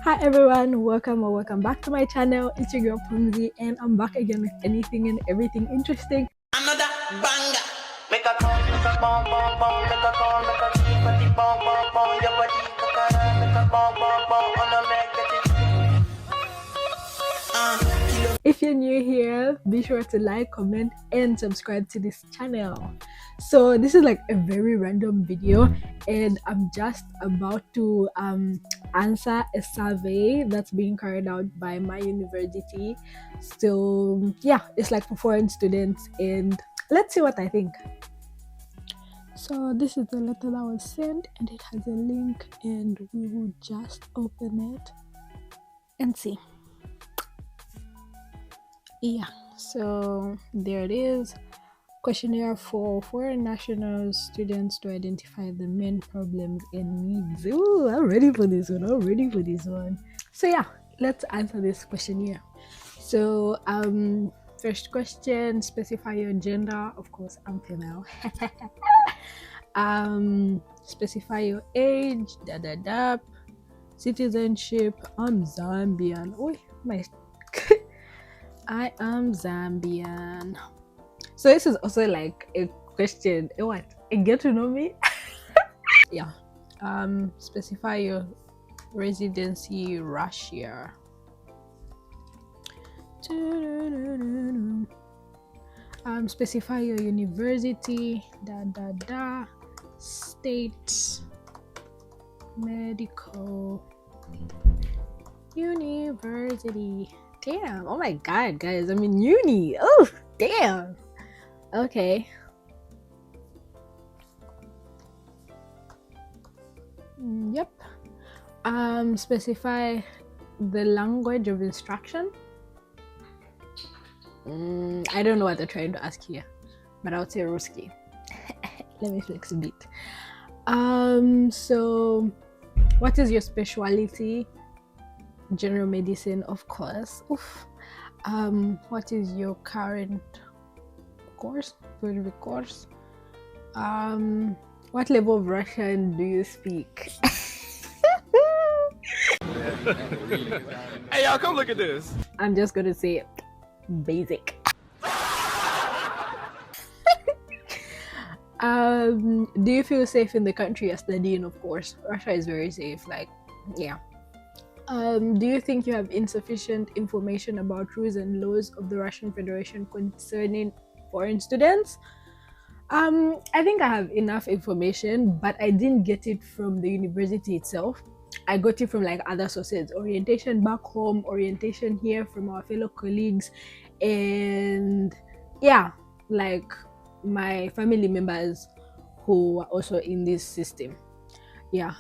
Hi everyone, welcome back to my channel. It's your girl Pumzi, and I'm back again with anything and everything interesting. Another banger. Make a call, make a bomb, bomb, bomb, make a call, make a keep party, bomb, bomb, bomb, your body, make a bomb, bomb, bomb, on a make it. If you're new here, be sure to like, comment, and subscribe to this channel. So this is like a very random video, and I'm just about to answer a survey that's being carried out by my university. So yeah, it's like for foreign students, and let's see what I think. So this is the letter that was sent, and it has a link, and we will just open it and see. Yeah, so there it is. Questionnaire for foreign nationals, students to identify the main problems and needs. Ooh, I'm ready for this one. So yeah, let's answer this questionnaire. So first question, specify your gender. Of course, I'm female. Specify your age, citizenship. I'm Zambian. Oh my I am Zambian. So this is also like a question. What? Get to know me? Yeah. Specify your residency, Russia. Specify your university, state, medical university. Damn, oh my god, guys, I'm in uni. Oh, damn. Okay. Yep. Specify the language of instruction. I don't know what they're trying to ask here, but I would say Ruski. Let me flex a bit. So what is your specialty? General medicine, of course. Oof. What is your current course? What level of Russian do you speak? Hey y'all, come look at this. I'm just gonna say basic. Do you feel safe in the country you're studying? Of course, Russia is very safe. Like, yeah. Do you think you have insufficient information about rules and laws of the Russian Federation concerning foreign students? I think I have enough information, but I didn't get it from the university itself. I got it from like other sources, orientation back home, orientation here from our fellow colleagues, and yeah, like my family members who are also in this system. Yeah.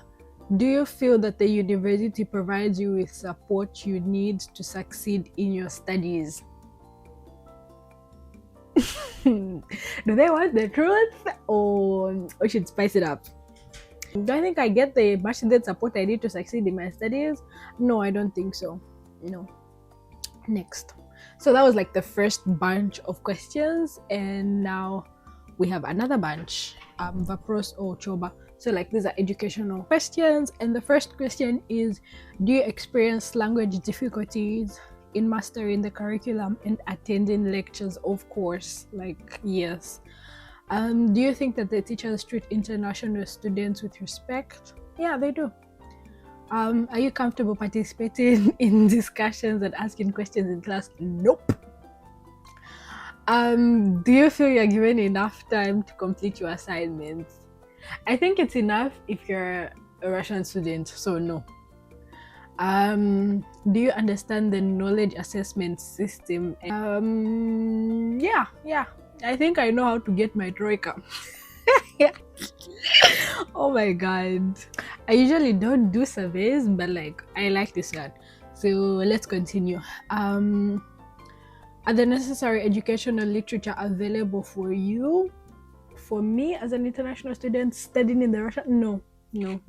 Do you feel that the university provides you with support you need to succeed in your studies? Do they want the truth, or we should spice it up? Do I think I get the much needed support I need to succeed in my studies? No, I don't think so. No. Next. So that was like the first bunch of questions, and now we have another bunch, Vapros or Choba. So like these are educational questions, and the first question is, do you experience language difficulties in mastering the curriculum and attending lectures? Of course, like yes. Do you think that the teachers treat international students with respect? Yeah, they do. Are you comfortable participating in discussions and asking questions in class? Nope. Do you feel you're given enough time to complete your assignments? I think it's enough if you're a Russian student, so no. Do you understand the knowledge assessment system? Yeah. I think I know how to get my troika. Oh my god. I usually don't do surveys, but like I like this one. So let's continue. Are the necessary educational literature available for you? For me as an international student studying in the Russia? No. Do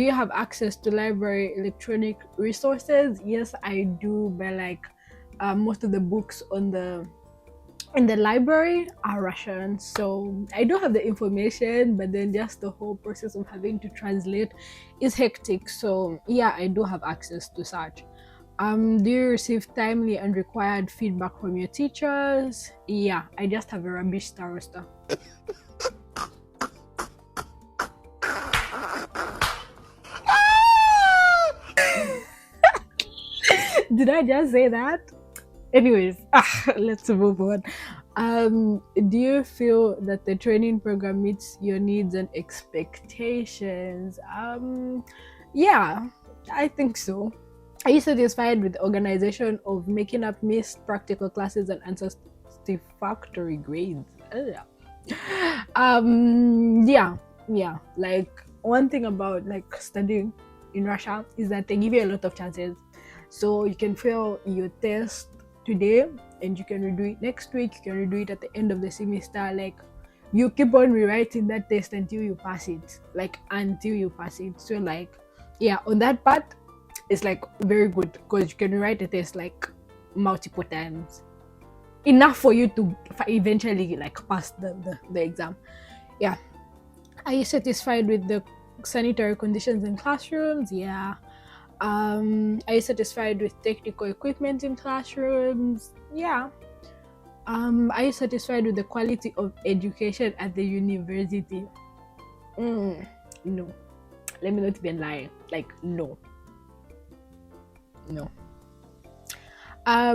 you have access to library electronic resources? Yes, I do, but like most of the books on the in the library are Russian. So I do have the information, but then just the whole process of having to translate is hectic. So yeah, I do have access to such. Do you receive timely and required feedback from your teachers? Yeah, I just have a rubbish star roster. Did I just say that? Anyways, let's move on. Do you feel that the training program meets your needs and expectations? Yeah, I think so. Are you satisfied with the organization of making up missed practical classes and unsatisfactory grades? Ugh. Yeah, yeah. Like one thing about like studying in Russia is that they give you a lot of chances. So you can fail your test today and you can redo it next week, you can redo it at the end of the semester. Like you keep on rewriting that test until you pass it. Like until you pass it. So like yeah, on that part it's like very good because you can rewrite the test like multiple times. Enough for you to eventually like pass the exam. Yeah. Are you satisfied with the sanitary conditions in classrooms? Yeah. Are you satisfied with technical equipment in classrooms? Yeah. Are you satisfied with the quality of education at the university? No. Let me not even lie. Like, no. No.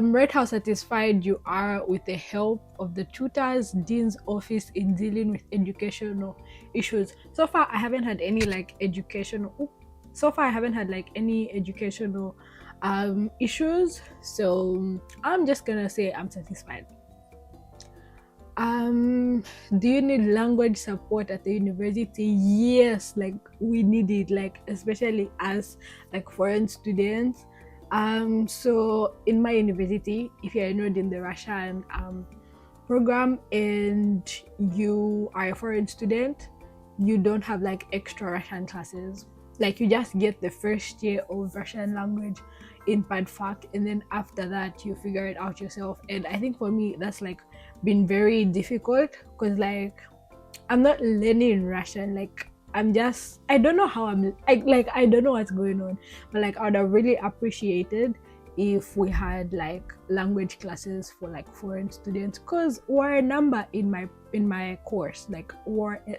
Rate how satisfied you are with the help of the tutors, dean's office in dealing with educational issues. So far, I haven't had any like educational. So far, I haven't had like any educational issues. So I'm just gonna say I'm satisfied. Do you need language support at the university? Yes, like we need it, like especially as like foreign students. So in my university, if you're enrolled in the Russian program and you are a foreign student, you don't have like extra Russian classes. Like you just get the first year of Russian language in PadFac, and then after that you figure it out yourself. And I think for me that's like been very difficult because like I'm not learning Russian. Like I don't know how I don't know what's going on. But like I would have really appreciated if we had like language classes for like foreign students because we're a number in my course. Like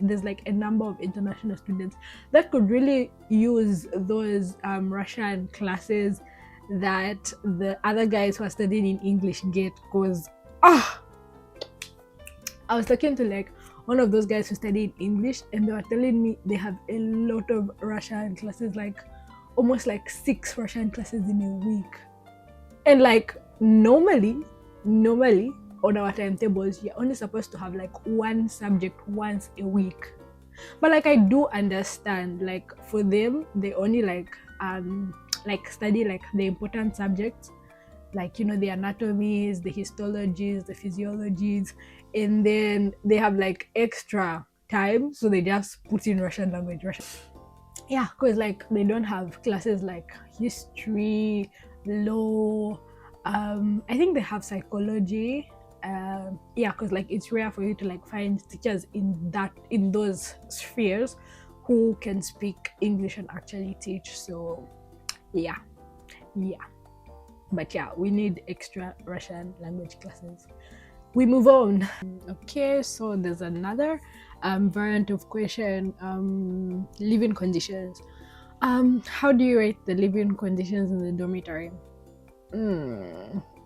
there's like a number of international students that could really use those Russian classes that the other guys who are studying in English get because I was talking to like one of those guys who studied English and they were telling me they have a lot of Russian classes, like almost like 6 Russian classes in a week. And like normally on our timetables, you're only supposed to have like one subject once a week. But like I do understand, like for them, they only like study like the important subjects, like the anatomies, the histologies, the physiologies, and then they have like extra time, so they just put in Russian language. Yeah, because like they don't have classes like history, law. I think they have psychology. Yeah, because like it's rare for you to like find teachers in those spheres who can speak English and actually teach. So yeah. But yeah, we need extra Russian language classes. We move on. Okay, so there's another variant of question, living conditions. How do you rate the living conditions in the dormitory?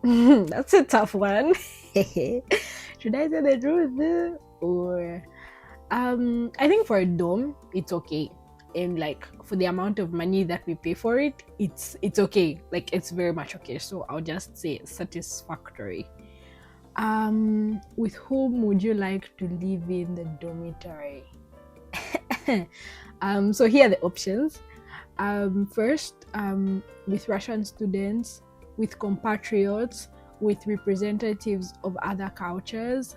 That's a tough one. Should I say the truth? Or I think for a dorm, it's okay. And like for the amount of money that we pay for it, it's okay. Like it's very much okay. So I'll just say satisfactory. With whom would you like to live in the dormitory? So here are the options. First, with Russian students, with compatriots, with representatives of other cultures,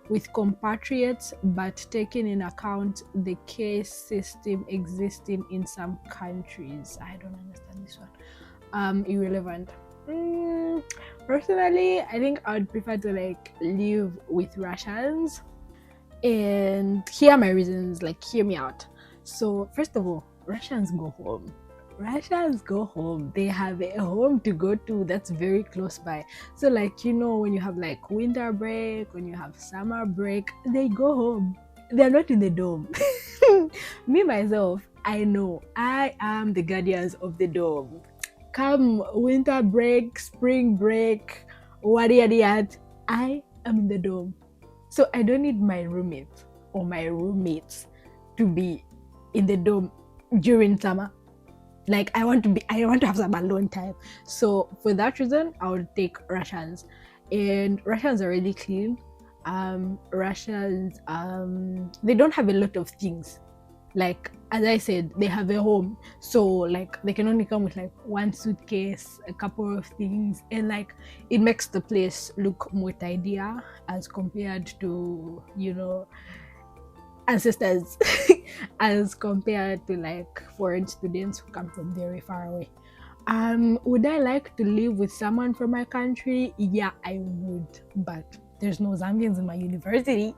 with compatriots, but taking in account the caste system existing in some countries. I don't understand this one. Irrelevant. Mm, Personally, I think I would prefer to like live with Russians, and here are my reasons. Like, hear me out. So, first of all, Russians go home. Russians go home. They have a home to go to that's very close by. So, like, when you have like winter break, when you have summer break, they go home. They're not in the dome. Me, myself, I know I am the guardians of the dome. Come winter break, spring break, what yet, I am in the dome. So I don't need my roommate or my roommates to be in the dome during summer. Like, I want to have some alone time. So for that reason, I would take Russians. And Russians are really clean. Russians, they don't have a lot of things. Like, as I said, they have a home, so like they can only come with like one suitcase, a couple of things, and like it makes the place look more tidier as compared to ancestors, as compared to like foreign students who come from very far away. Would I like to live with someone from my country? Yeah, I would, but there's no Zambians in my university.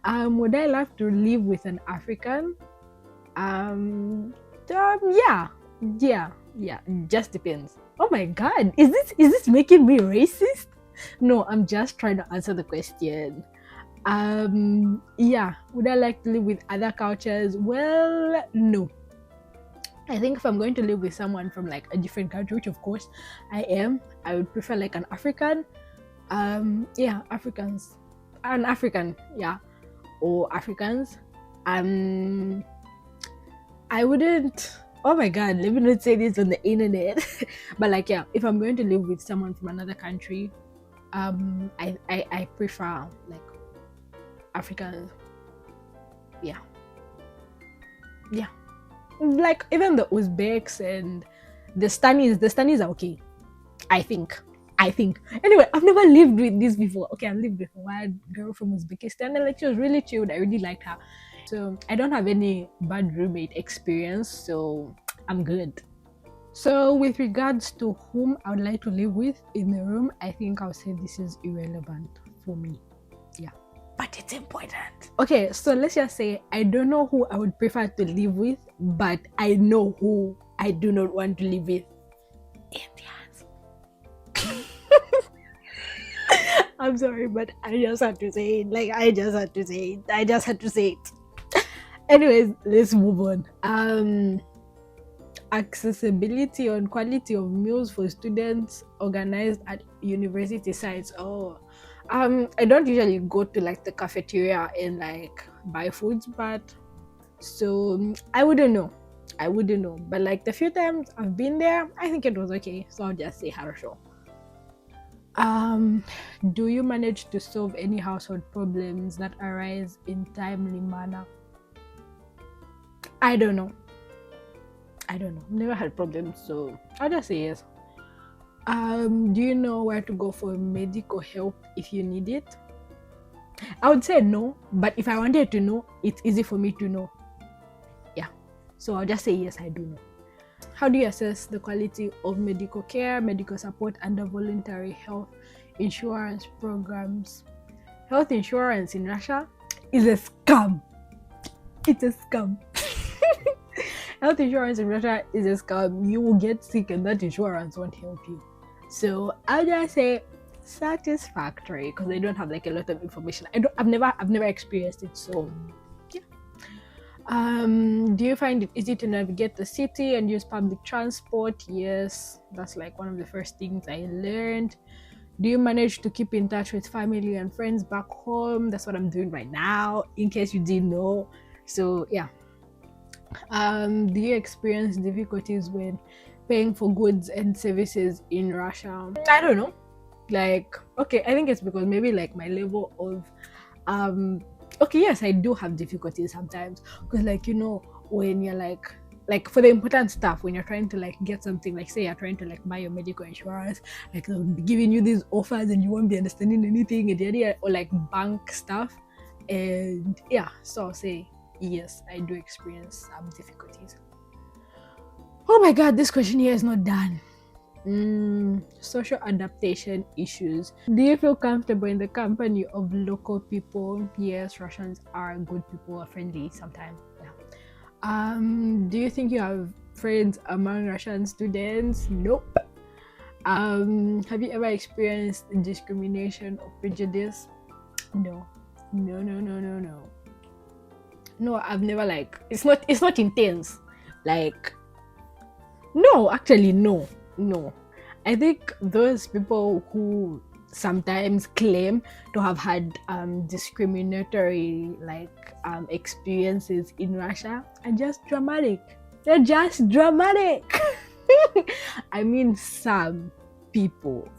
Would I love to live with an African? Um, yeah, yeah. Just depends. Oh my God, is this making me racist? No, I'm just trying to answer the question. Yeah. Would I like to live with other cultures? Well, no. I think if I'm going to live with someone from like a different country, which of course I am, I would prefer like an African. Yeah, Africans, an African, yeah, or Africans. Um, I wouldn't. Oh my God, let me not say this on the internet. But like, yeah, if I'm going to live with someone from another country, I prefer like Africans. Yeah, yeah. Like even the Uzbeks and the Stanis are okay. I think. I think. Anyway, I've never lived with this before. Okay, I've lived with one girl from Uzbekistan, and like she was really chilled. I really liked her. So I don't have any bad roommate experience, so I'm good. So with regards to whom I would like to live with in the room, I think I'll say this is irrelevant for me. Yeah. But it's important. Okay, so let's just say I don't know who I would prefer to live with, but I know who I do not want to live with. Indians. I'm sorry, but I just had to say it. Like, I just had to say it. I just had to say it. Anyways, let's move on. Accessibility and quality of meals for students organized at university sites. Oh, I don't usually go to like the cafeteria and like buy foods, but so I wouldn't know. I wouldn't know. But like the few times I've been there, I think it was okay. So I'll just say harsho. Um, do you manage to solve any household problems that arise in timely manner? I don't know. I don't know. Never had problems, so I'll just say yes. Do you know where to go for medical help if you need it? I would say no, but if I wanted to know, it's easy for me to know. Yeah. So I'll just say yes, I do know. How do you assess the quality of medical care, medical support under voluntary health insurance programs? Health insurance in Russia is a scam. It's a scam. Health insurance in Russia is a scam. You will get sick and that insurance won't help you. So I'll just say satisfactory because they don't have like a lot of information. I've never experienced it. So yeah. Do you find it easy to navigate the city and use public transport? Yes, that's like one of the first things I learned. Do you manage to keep in touch with family and friends back home? That's what I'm doing right now, in case you didn't know. So yeah. Do you experience difficulties when paying for goods and services in Russia? I don't know. Like, okay, I think it's because maybe like my level of okay, yes, I do have difficulties sometimes because like when you're like for the important stuff, when you're trying to like get something, like say you're trying to like buy your medical insurance, like they'll be giving you these offers and you won't be understanding anything and the idea, or like bank stuff. And yeah, so I'll say yes, I do experience some difficulties. Oh my God, this question here is not done. Social adaptation issues. Do you feel comfortable in the company of local people? Yes, Russians are good people, are friendly sometimes. Yeah. Do you think you have friends among Russian students? Nope. Have you ever experienced discrimination or prejudice? No. No, no, no, no, no. No, I've never like it's not intense. Like no, actually no. No. I think those people who sometimes claim to have had discriminatory experiences in Russia are just dramatic. They're just dramatic. I mean, some people,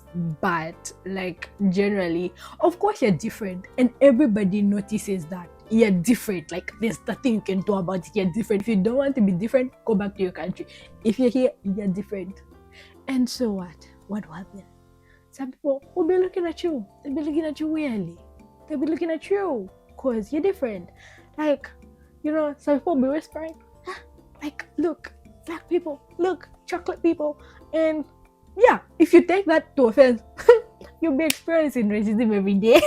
but like generally, of course, you're different, and everybody notices that you're different. Like, there's nothing you can do about it. You're different. If you don't want to be different, go back to your country. If you're here, you're different. And so what? What will happen? Some people will be looking at you. They'll be looking at you weirdly. They'll be looking at you because you're different. Like, some people will be whispering, "Ah, like, look, black people, look, chocolate people." And yeah, if you take that to offense, you'll be experiencing racism every day.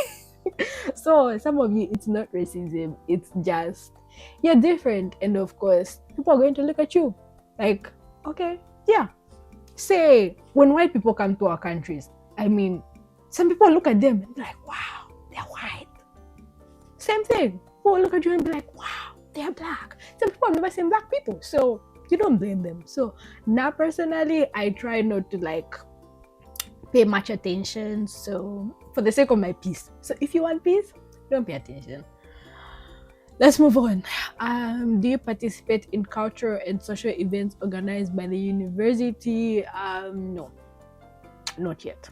So some of you, it's not racism. It's just you're different. And of course, people are going to look at you like, okay, yeah. Say, when white people come to our countries, I mean, some people look at them and be like, wow, they're white. Same thing. People look at you and be like, wow, they're black. Some people have never seen black people. So you don't blame them. So now personally, I try not to pay much attention. So for the sake of my peace. So if you want peace, don't pay attention. Let's move on. Do you participate in cultural and social events organized by the university? No, not yet.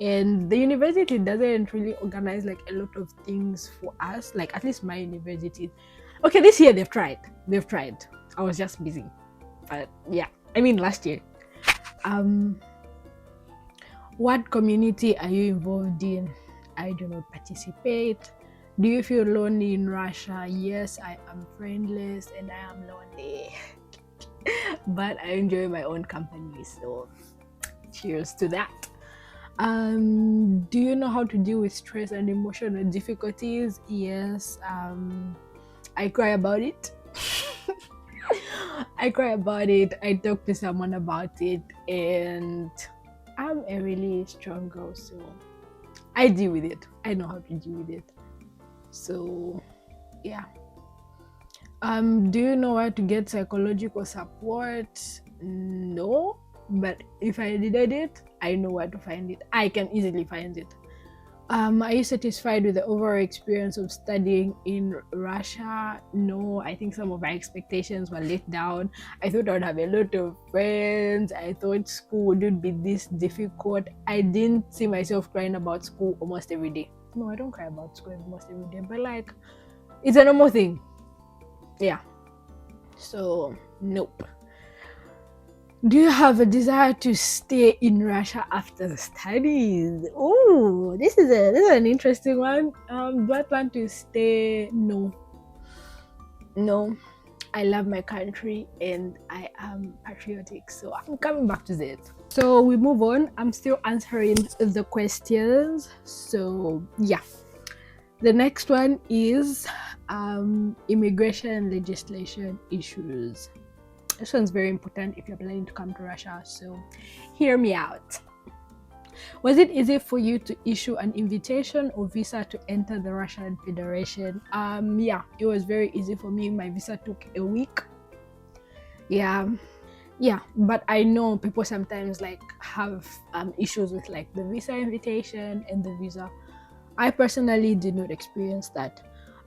And the university doesn't really organize like a lot of things for us, like at least my university. Okay, this year they've tried. I was just busy. But yeah, I mean last year. What community are you involved in? I do not participate. Do you feel lonely in Russia? Yes, I am friendless and I am lonely. But I enjoy my own company, so cheers to that. Do you know how to deal with stress and emotional difficulties? Yes. I cry about it. I cry about it. I talk to someone about it, and I'm a really strong girl, so I deal with it. I know how to deal with it. So yeah. Do you know where to get psychological support? No, but if I needed it, I know where to find it. I can easily find it. Are you satisfied with the overall experience of studying in Russia? No, I think some of my expectations were let down. I thought I would have a lot of friends. I thought school wouldn't be this difficult. I didn't see myself crying about school almost every day. No, I don't cry about school almost every day, but it's a normal thing. Yeah. So, nope. Do you have a desire to stay in Russia after studies? Oh, this is an interesting one. Do I plan to stay? No. I love my country and I am patriotic, so I'm coming back to that. So we move on. I'm still answering the questions. So yeah, the next one is immigration legislation issues. This one's very important if you're planning to come to Russia, so hear me out. Was it easy for you to issue an invitation or visa to enter the Russian Federation? Yeah, it was very easy for me. My visa took a week. Yeah, but I know people sometimes have issues with the visa invitation and the visa. I personally did not experience that.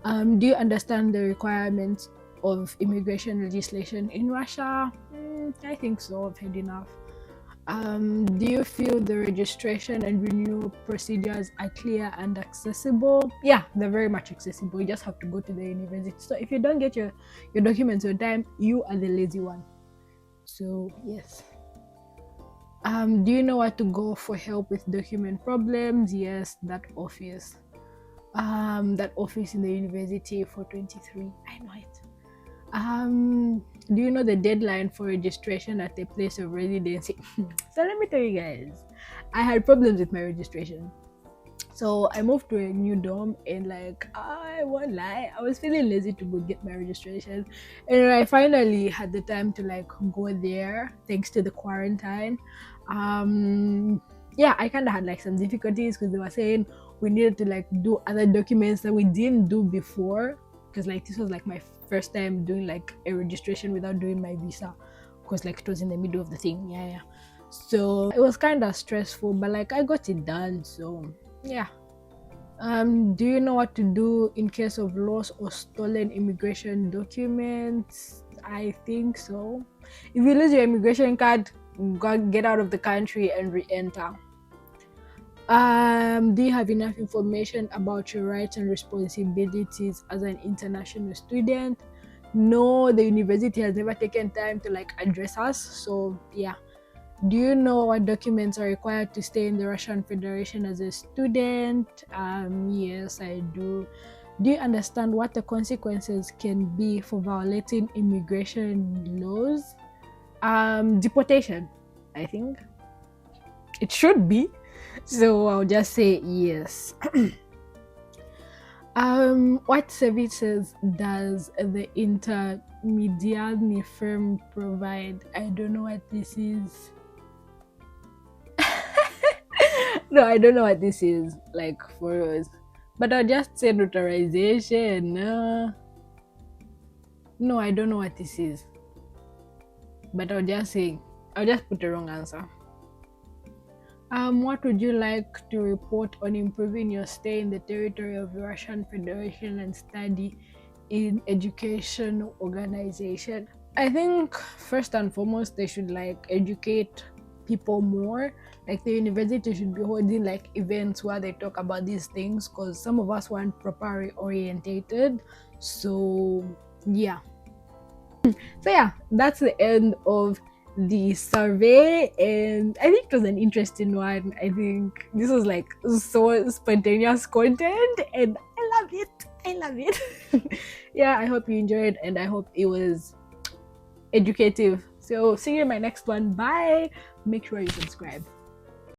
Do you understand the requirements of immigration legislation in Russia? I think so. I've heard enough. Do you feel the registration and renewal procedures are clear and accessible? Yeah, they're very much accessible. You just have to go to the university. So if you don't get your documents on time, you are the lazy one. So yes. Do you know where to go for help with document problems? Yes, that office. That office in the university for 23. I know it. Do you know the deadline for registration at a place of residency? So let me tell you guys, I had problems with my registration. So I moved to a new dorm, and like, I won't lie, I was feeling lazy to go get my registration. And I finally had the time to like go there thanks to the quarantine. Yeah, I kind of had like some difficulties because they were saying we needed to like do other documents that we didn't do before, because like this was like my first time doing like a registration without doing my visa, because like it was in the middle of the thing. Yeah. So it was kind of stressful, but like I got it done. So yeah. Do you know what to do in case of loss or stolen immigration documents? I think so. If you lose your immigration card, get out of the country and re-enter. Do you have enough information about your rights and responsibilities as an international student? No, the university has never taken time to like address us. So yeah. Do you know what documents are required to stay in the Russian Federation as a student? Yes, I do. Do you understand what the consequences can be for violating immigration laws? Deportation, I think. It should be. So I'll just say yes. What services does the intermediary firm provide? I don't know what this is. No, I don't know what this is like for us. But I'll just say notarization. No, I don't know what this is. But I'll just put the wrong answer. What would you like to report on improving your stay in the territory of the Russian Federation and study in education organization? I think first and foremost they should like educate people more. Like the university should be holding like events where they talk about these things, because some of us weren't properly orientated. So yeah. So yeah, that's the end of the survey, and I think it was an interesting one. I think this was like so spontaneous content, and I love it. I love it. Yeah, I hope you enjoyed, and I hope it was educative. So see you in my next one. Bye. Make sure you subscribe.